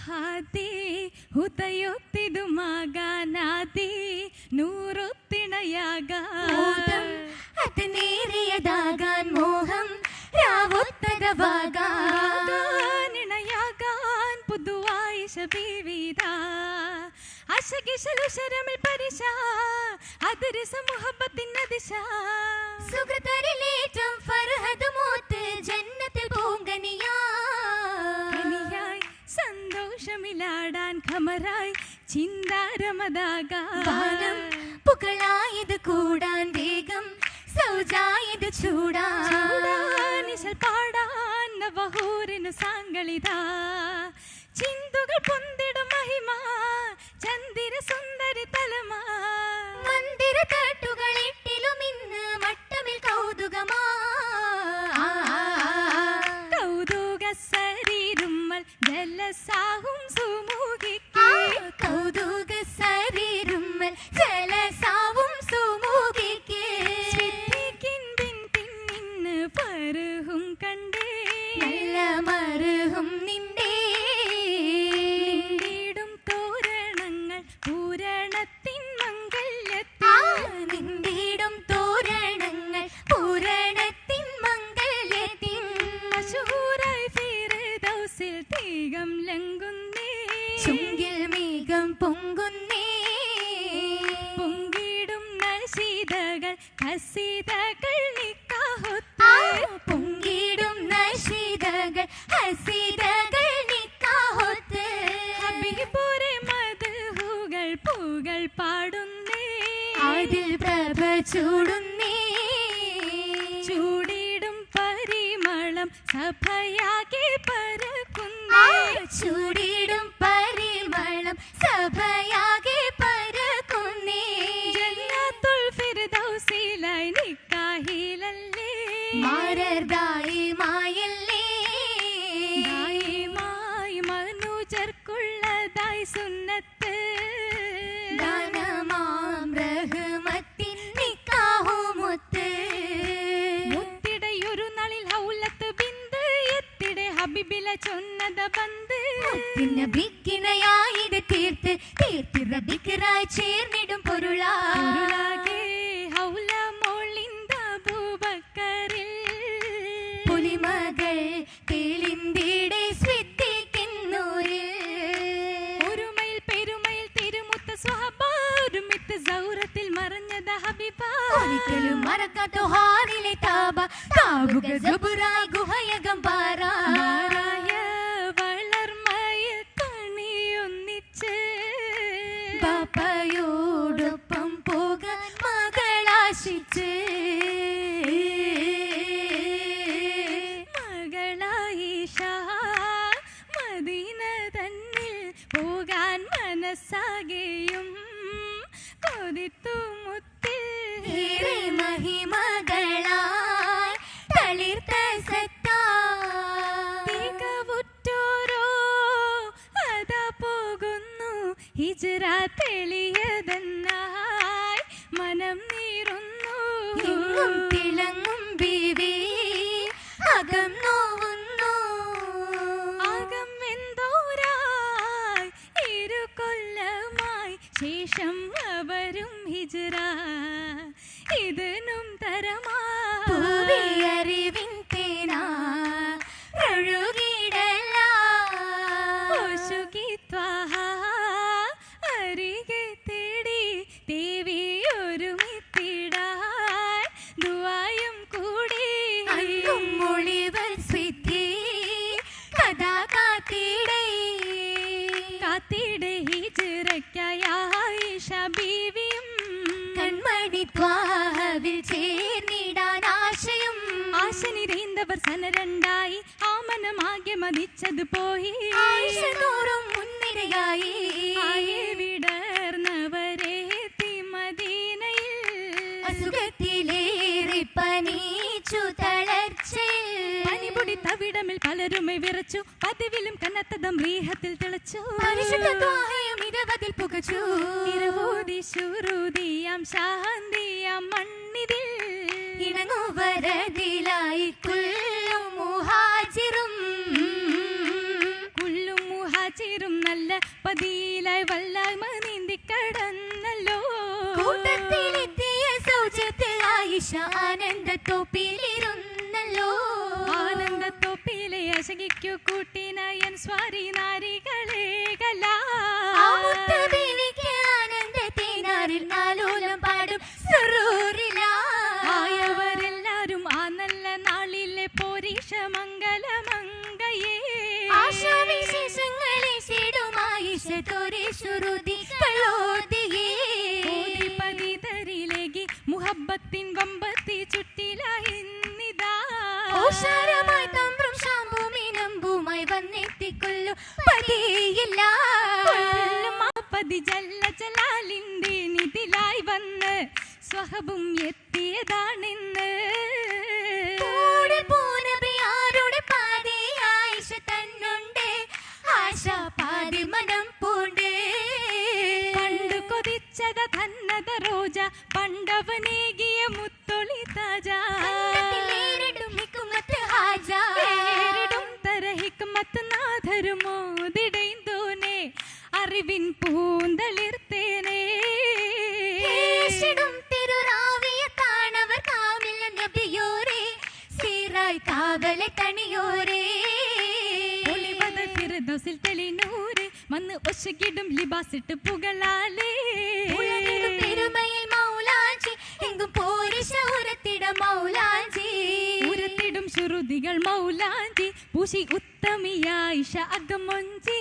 ಹಾದಿ ಹುದಯೊತ್ತಿದುಮಾಗಾನಾದಿ നൂറൊത്തിണയാകാൻ അതിനേറിയതാകാൻ മോഹം രാവൊത്തരവാകാനിണയാകാൻ പുതുവായി ശബീവിത അശകിശലു ശരമിൽ പരിശ അതിരസ മുഹബത്തിൻ ദിശ സുഖതരിലേറ്റം ഫർഹദ് മൂത്ത് ജന്നത്തിൽ പൂങ്കനിയായി സന്തോഷമിലാടാൻ ഖമറായി ചിന്താരമതാകാൻ പുകളായത് കൂടാൻ വേഗം സൗജായത് ചൂടാൻ നിശൽ പാടാൻ നവഹൂറിനു സാങ്കളിതാ ചിന്തുകൾ പൊന്തിടും മഹിമ ചന്ദിര സുന്ദരി തലമാ മന്ദിര തട്ടുകൾ ഇട്ടിലും ഇന്ന് മട്ടമിൽ കൗതുകമാ കൗതുക സരീരുമ്മൽ ജലസാഹും സുമുഖിക്ക് കൗതുക സരീരുമ്മൽ ജലസാവും സുമുഖിക്ക് പിന്നിന്ന് പരുഹും കണ്ടേ നല്ല മറുഹും നിന്റെ നിന്നിടും തോരണങ്ങൾ പൂരണത്തിൻ മംഗല്യത്തിൽ നിന്നിടും തോരണങ്ങൾ പൂരണത്തിൻ മംഗല്യത്തിൻ മശഹൂറായി ഫിർദൗസിൽ തീകം ലംഘുന്നേ ചുങ്കിൽ മേഘം പൊങ്കുന്നേ പൊങ്കിടും നശീതകൾ ഹസീതകൾ നിക്കാഹൊത്ത് പൊങ്കിടും നശീതകൾ ഹസീതകൾ നിക്കാഹൊത്ത് ഹബീബുരെ മദ്ഹുകൾ പൂകൾ പാടുന്നേ അതിൽ പ്രഭ ചൂടുന്നേ ചൂടിടും പരിമളം സഭയാകെ പരക്കുന്നേ ചൂടിടും പരിമളം സഭയാകെ പരക്കുന്നേ ജന്നത്തുൽ ഫിർദൗസിലായി നിക്കാഹിലല്ലേ മാരർദായി മായല്ലേ ദായിമായി മനുജർക്കുള്ളതായി സുന്നത്ത് ദാനമാം റഹ്മത്തിൻ നിക്കാഹുമുത്ത് മുത്തിടയൊരു നാളിൽ ഹൗലത്ത് ബിന്ത് എത്തിടെ ഹബീബില ചൊന്നത ബന്ദ് പിന്നെ ബിക്കിണയായത് തീർത്തിറബിക്കറായി ചേർന്നിടും പൊരുളാകെ ഹൗല മോളിന്ത അബൂബക്കറിൽ പുലിമകൾ തെളിന്തിടെ സ്വിത്തിക്കുന്നൂരിൽ ഒരുമയിൽ പെരുമയിൽ തിരുമുത്ത സ്വഹബ ഒരുമിത്ത് സൗറത്തിൽ മറഞ്ഞത ഹബീബ ഒരിക്കലും മറക്കാത്ത ഹാറിലെ താബുക ജബുറായി ഗുഹയകം മാറായ വളർമയിൽ കണിയൊന്നിച്ച് പാപ്പയോടൊപ്പം പോകാൻ മകളാശിച്ച് മകളായിഷ മദീന തന്നിൽ പോകാൻ മനസ്സാകെയും കൊതിത്തു മുത്തിൽ ഏറെ മഹിമകളായി തളിർത്ത സത്താ തികവുറ്റോരോ അതാ പോകുന്നു ഹിജ്റ തെളിയതെന്നായി മനം നീറുന്നു എങ്ങും തിളങ്ങും ബീവി അകം നോവുന്നു ആകം വെന്തോരായി ഇരുകൊല്ലമായി ശേഷം അവരും ഹിജ്റ ഇതിനും തരമാ പൂവി അറിവിൻ തേനാ ഒഴുകിടല അരികെ തേടി ദേവി ഒരുമിത്തിടാൻ ദുആയും കൂടി അന്നും മൊഴിവൽ സ്വിത്തി കഥാ കാത്തിടെ ഹിജ്റയ്ക്കായ ആയിഷ ബീവിയും കൺമണി ത്വാഹവിൽ ചേർന്നിടാൻ ആശയം ആശ നിറൈന്തവർ സനരണ്ടായി ആമനമാകെ മതിച്ചത് പോയി ആയിഷ തോറും മുൻനിരയായി ആയെ വിടർന്നവരെ മദീനയിൽ അസുഖത്തിലേറെ പനീച്ചു തളർച്ചയിൽ പനിപൊടി തവിടമിൽ പലരുമെ വിറച്ചു പതിവിലും കനത്തതം റീഹത്തിൽ തിളച്ചു പരിശുദ്ധ ത്വാഹയും ഇരവതിൽ പുകച്ചു നിരവൂതി ശുരുതിയാം ശാന്തിയാം മണ്ണിതിൽ ഇണങ്ങുവരതിലായി കുല്ലും മുഹാജിറും ചേരും നല്ല പതിയിലായി വല്ലായ്മ നീന്തിക്കടന്നല്ലോ. കൂട്ടത്തിലെത്തിയ സൗജത്തിൽ ആയിഷ ആനന്ദത്തോപ്പിലിരുന്നല്ലോ. ആനന്ദത്തോപ്പിലെ അശകിക്കു കൂട്ടിനയൻ സ്വാരി നാരികളെ ആനന്ദത്തേനാറിൽ നാലോലം പാടും ആയവരെല്ലാരും ആ നല്ല നാളിലെ പോരീഷ മംഗലമംഗയേ. ആശാവിശേഷങ്ങളെ ശേടുമായിഷ തോരെ ശ്രുതികളോതിയേ. പതിതരിലേകി മുഹബത്തിൻ വമ്പത്തി ചുറ്റിലായിന്നിതാ. ഓഷാരമായി തമ്പ്രും ശാമ്പുമിനമ്പുമായി വന്നെത്തിക്കൊല്ലു പതിയില്ല. പതി ജല്ല ജലാലിന്റെ നിധിലായി വന്ന് സ്വഹബും എത്തിയതാണെന്ന്. കൂടെ പോനബിയാരുടെ പാതി ആയിഷ തന്നുണ്ട്. ആശ പാതി മനം പൂണ്ട്. പണ്ടു കൊതിച്ചത തന്നത റോജ പണ്ടവനേകിയ മുത്തൊളി താജ. തര ഹിക്മത്ത് നാഥരുമോതിടൈന്തോനെ അറിവിൻ പൂന്തളിർത്തേനേ. തിരുറാവിയത്താണവർ കാമില്ല നബിയോരേ സീറായി കാവലെ തണിയോരേ. ഒളിവത ഫിർദൗസിൽ തെളിനൂറ് വന്ന് ഒശകിടും ലിബാസിട്ട് പുകളാലേ. പെരുമയിൽ മൗലാഞ്ചി എങ്കും പോരിശ ഉരത്തിട മൗലാഞ്ചി. ഉരത്തിടും ശ്രുതികൾ മൗലാഞ്ചി പൂശി ഉത്തമിയായിഷ അകമൊഞ്ചി.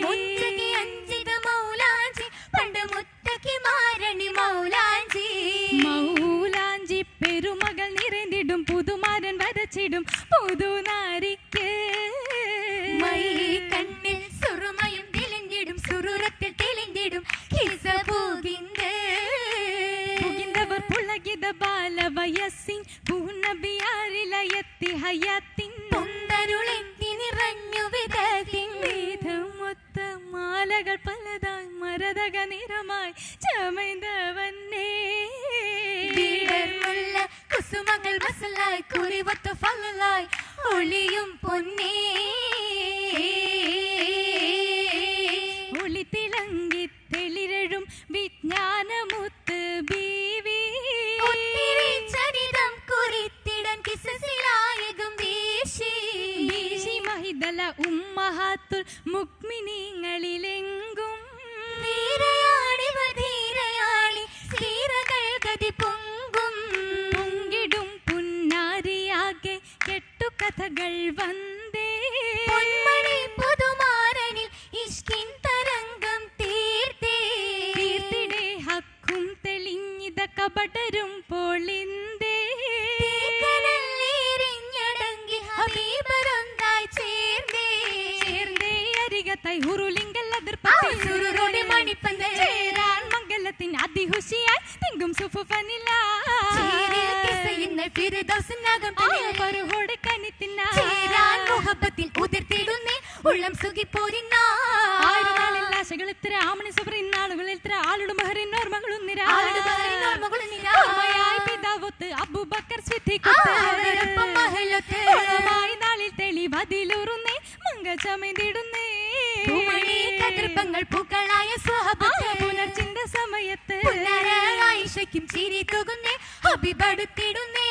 മുഞ്ചകി അഞ്ചിത മൗലാഞ്ചി പണ്ട് മുത്തക്കി മാരണി മൗലാഞ്ചി. മൗലാഞ്ചി പെരുമകൾ നിറഞ്ഞിടും പുതുമാരൻ വരച്ചിടും പുതുനാരിക്ക്. മൈ കണ്ണിൽ സുറുമയും തെളിഞ്ഞിടും സുറുരത്തിൽ തെളിഞ്ഞിടും കിസ പൂകിന്ത്. പുകിന്തവർ പുളകിത ബാലവയസ്സിൻ പൂനബിയാരിലയത്തി ഹയാത്തിൻ. പൊന്തരുളെത്തി നിറഞ്ഞു വിതകിൻ. മൊത്ത മാലകൾ പലതായി മരതക നിറമായി ചമൈന്തവന്നേ. വീടർമുള്ള കുസുമകൾ മസലായി കുറിവത്ത ഫലലായി ഒളിയും പൊന്നേ. ഒളി തിളങ്ങി തെളിരഴും വിജ്ഞാനമുത്ത് ബീവി. ഒത്തിരി ചരിതം കുറിത്തിടൻ കിസസിലായകും വീശി. വീശി മഹിദല ഉമ്മഹാത്തുൽ മുക്മിനീങ്ങളിലെങ്കും. ധീരയാണിവർ ധീരയാളി സ്ഥിരകൾ ഗതി പൊങ്കും. പൊങ്കിടും പുന്നാരിയാകെ കെട്ടുകഥകൾ വന്നേ. പൊന്മണി പുതുമാരനിൽ ഇഷ്കിൻ തരംഗം തീർത്തേ. തീർത്തിടെ ഹക്കും തെളിഞ്ഞിത കപടരും പൊളിന്തേ. തീക്കനല്ലിരിഞ്ഞടങ്ങി ഹബീബരൊന്നായി ചേർന്നേ. ചേർന്നേ അരികത്തായി ഹുറുലിങ്കൽ അതിർപ്പത്തിൽ സുറുറുടെ മണിപ്പന്തൽ. ചേരാൻ മംഗലത്തിൻ അതിഹുഷിയായി തിങ്കും സുഫുഫനില. ചേരിൽ കിസയുന്ന ഫിർദൗസിനകം തന്നിൽ. പരുഹോടെ കനിത്തിന ചേരാൻ മുഹബത്തിൽ ഉതിർത്തിടുന്നേ ഉള്ളം സുഖിപ്പോരിന്ന. ആയിരനാളിൽ ആശകൾ ഇത്ര ആമണി സുബ്ര ഇന്നാളുകളിൽ ഇത്ര ആളുടെ ബഹറിൻ ഓർമ്മകളും നിര. ഓർമ്മയായി പിതാവൊത്ത് അബൂബക്കർ സിദ്ദീഖൊത്ത്. ഓർമ്മയായി നാളിൽ തെളിവതിലൂറുന്നേ മംഗ ചമയ്തിടുന്നേ. കതിർപ്പങ്ങൾ പൂക്കളായ സ്വഹബത്ത്. പുലർച്ചിന്റെ സമയത്ത് ആയിഷയ്ക്കും ചിരി തൂകുന്നേ ഹബീബടുത്തിടുന്നേ.